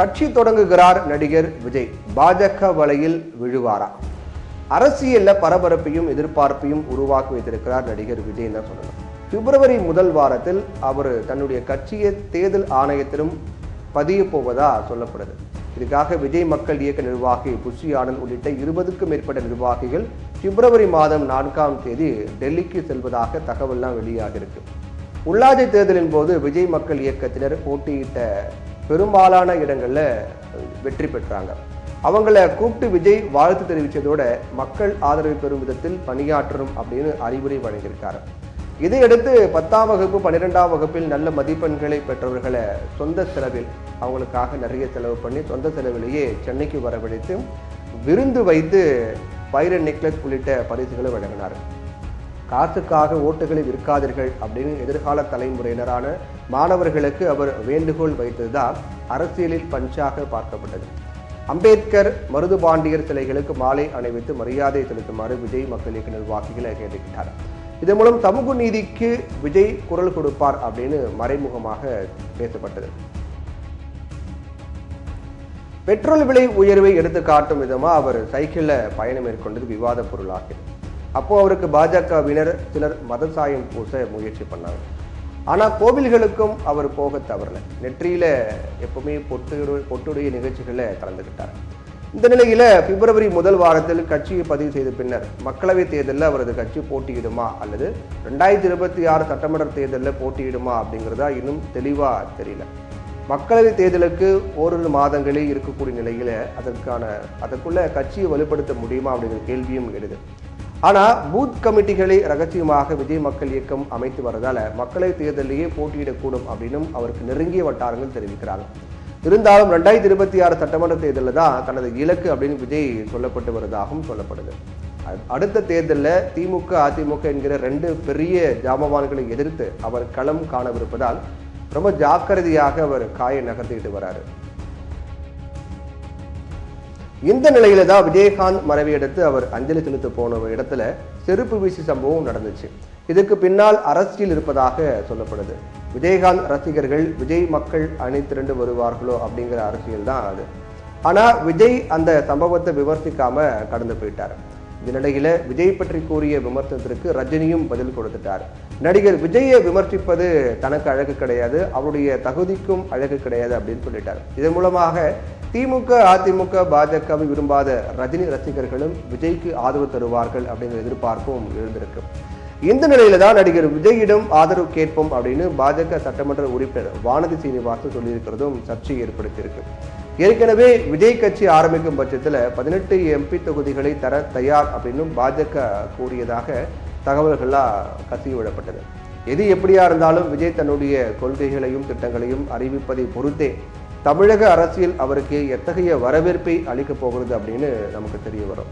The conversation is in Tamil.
கட்சி தொடங்குகிறார் நடிகர் விஜய். பாஜக வலையில் விழுவாரா? அரசியல்ல பரபரப்பையும் எதிர்பார்ப்பையும் உருவாக்கி வைத்திருக்கிறார் நடிகர் விஜய் தான் சொல்லணும். பிப்ரவரி முதல் வாரத்தில் அவர் தன்னுடைய கட்சியை தேர்தல் ஆணையத்திலும் பதிய போவதா சொல்லப்படுது. இதுக்காக விஜய் மக்கள் இயக்க நிர்வாகி புஷி ஆனந்த் உள்ளிட்ட 20க்கும் மேற்பட்ட நிர்வாகிகள் பிப்ரவரி மாதம் 4ஆம் தேதி டெல்லிக்கு செல்வதாக தகவல்லாம் வெளியாகிருக்கு. உள்ளாட்சி தேர்தலின் போது விஜய் மக்கள் இயக்கத்தினர் போட்டியிட்ட பெரும்பாலான இடங்கள்ல வெற்றி பெற்றாங்க. அவங்கள கூப்பிட்டு விஜய் வாழ்த்து தெரிவித்ததோட மக்கள் ஆதரவு பெறும் விதத்தில் பணியாற்றணும் அப்படின்னு அறிவுரை வழங்கியிருக்காரு. இதையடுத்து 10ஆம் வகுப்பு 12ஆம் வகுப்பில் நல்ல மதிப்பெண்களை பெற்றவர்களை சொந்த செலவில் அவங்களுக்காக நிறைய செலவு பண்ணி சொந்த செலவிலேயே சென்னைக்கு வரவழைத்து விருந்து வைத்து வைர நெக்லஸ் உள்ளிட்ட பரிசுகளை வழங்கினார். காசுக்காக ஓட்டுகளை விற்காதீர்கள் அப்படின்னு எதிர்கால தலைமுறையினரான மாணவர்களுக்கு அவர் வேண்டுகோள் வைத்ததுதான் அரசியலில் பஞ்சாக பார்க்கப்பட்டது. அம்பேத்கர், மருதுபாண்டியர் சிலைகளுக்கு மாலை அணிவித்து மரியாதை செலுத்துமாறு விஜய் மக்கள் இயக்க நிர்வாகிகளை கேட்டுக்கிட்டார். இதன் மூலம் சமூக நீதிக்கு விஜய் குரல் கொடுப்பார் அப்படின்னு மறைமுகமாக பேசப்பட்டது. பெட்ரோல் விலை உயர்வை எடுத்து காட்டும் விதமா அவர் சைக்கிள்ல பயணம் மேற்கொண்டது விவாத பொருளாகிறது. அப்போ அவருக்கு பாஜகவினர் சிலர் மத சாயம் பூச முயற்சி பண்ணாங்க. ஆனா கோவில்களுக்கும் அவர் போக தவறல. நெற்றியில எப்பவுமே பொட்டுடைய நிகழ்ச்சிகளை கலந்துகிட்டார். இந்த நிலையில பிப்ரவரி முதல் வாரத்தில் கட்சியை பதிவு செய்த பின்னர் மக்களவைத் தேர்தலில் அவரது கட்சி போட்டியிடுமா அல்லது 2026 சட்டமன்ற தேர்தலில் போட்டியிடுமா அப்படிங்கிறதா இன்னும் தெளிவா தெரியல. மக்களவைத் தேர்தலுக்கு ஓரிரு மாதங்களே இருக்கக்கூடிய நிலையில அதற்குள்ள கட்சியை வலுப்படுத்த முடியுமா அப்படிங்கிற கேள்வியும் எழுது. ஆனா பூத் கமிட்டிகளை ரகசியமாக விஜய் மக்கள் இயக்கம் அமைத்து வரதால மக்களவைத் தேர்தலிலேயே போட்டியிடக்கூடும் அப்படின்னும் அவருக்கு நெருங்கிய வட்டாரங்கள் தெரிவிக்கிறாங்க. இருந்தாலும் 2026 சட்டமன்ற தேர்தலில் தான் தனது இலக்கு அப்படின்னு விஜய் சொல்லப்பட்டு வருவதாகவும் சொல்லப்படுது. அடுத்த தேர்தலில் திமுக, அதிமுக என்கிற 2 பெரிய ஜாமவான்களை எதிர்த்து அவர் களம் காணவிருப்பதால் ரொம்ப ஜாக்கிரதையாக அவர் காயை நகர்த்திட்டு வராரு. இந்த நிலையில தான் விஜயகாந்த் மறைவை அடுத்து அவர் அஞ்சலி செலுத்த போன இடத்துல செருப்பு வீசி சம்பவம் நடந்துச்சு. இதுக்கு பின்னால் அரசியல் இருப்பதாக சொல்லப்படுது. விஜயகாந்த் ரசிகர்கள் விஜய் மக்கள் அணி திரண்டு வருவார்களோ அப்படிங்கிற அரசியல் தான் அது. ஆனா விஜய் அந்த சம்பவத்தை விமர்சிக்காம கடந்து போயிட்டார். இந்த நிலையில விஜய் பற்றி கூறிய விமர்சனத்திற்கு ரஜினியும் பதில் கொடுத்துட்டார். நடிகர் விஜயை விமர்சிப்பது தனக்கு அழகு கிடையாது, அவருடைய தகுதிக்கும் அழகு கிடையாது அப்படின்னு சொல்லிட்டார். இதன் மூலமாக திமுக, அதிமுக, பாஜகவை விரும்பாத ரஜினி ரசிகர்களும் விஜய்க்கு ஆதரவு தருவார்கள் அப்படிங்கிற எதிர்பார்ப்பும் எழுந்திருக்கு. இந்த நிலையில தான் நடிகர் விஜயிடம் ஆதரவு கேட்போம் அப்படின்னு பாஜக சட்டமன்ற உறுப்பினர் வானதி சீனிவாசன் சொல்லியிருக்கிறதும் சர்ச்சையை ஏற்படுத்தியிருக்கு. ஏற்கனவே விஜய் கட்சி ஆரம்பிக்கும் பட்சத்தில் 18 MP தொகுதிகளை தர தயார் அப்படின்னு பாஜக கூறியதாக தகவல்கள்லாம் கசிய விடப்பட்டது. எது எப்படியா இருந்தாலும் விஜய் தன்னுடைய கொள்கைகளையும் திட்டங்களையும் அறிவிப்பதை பொறுத்தே தமிழக அரசியல் அவருக்கு எத்தகைய வரவேற்பை அளிக்கப் போகிறது அப்படின்னு நமக்கு தெரிய வரும்.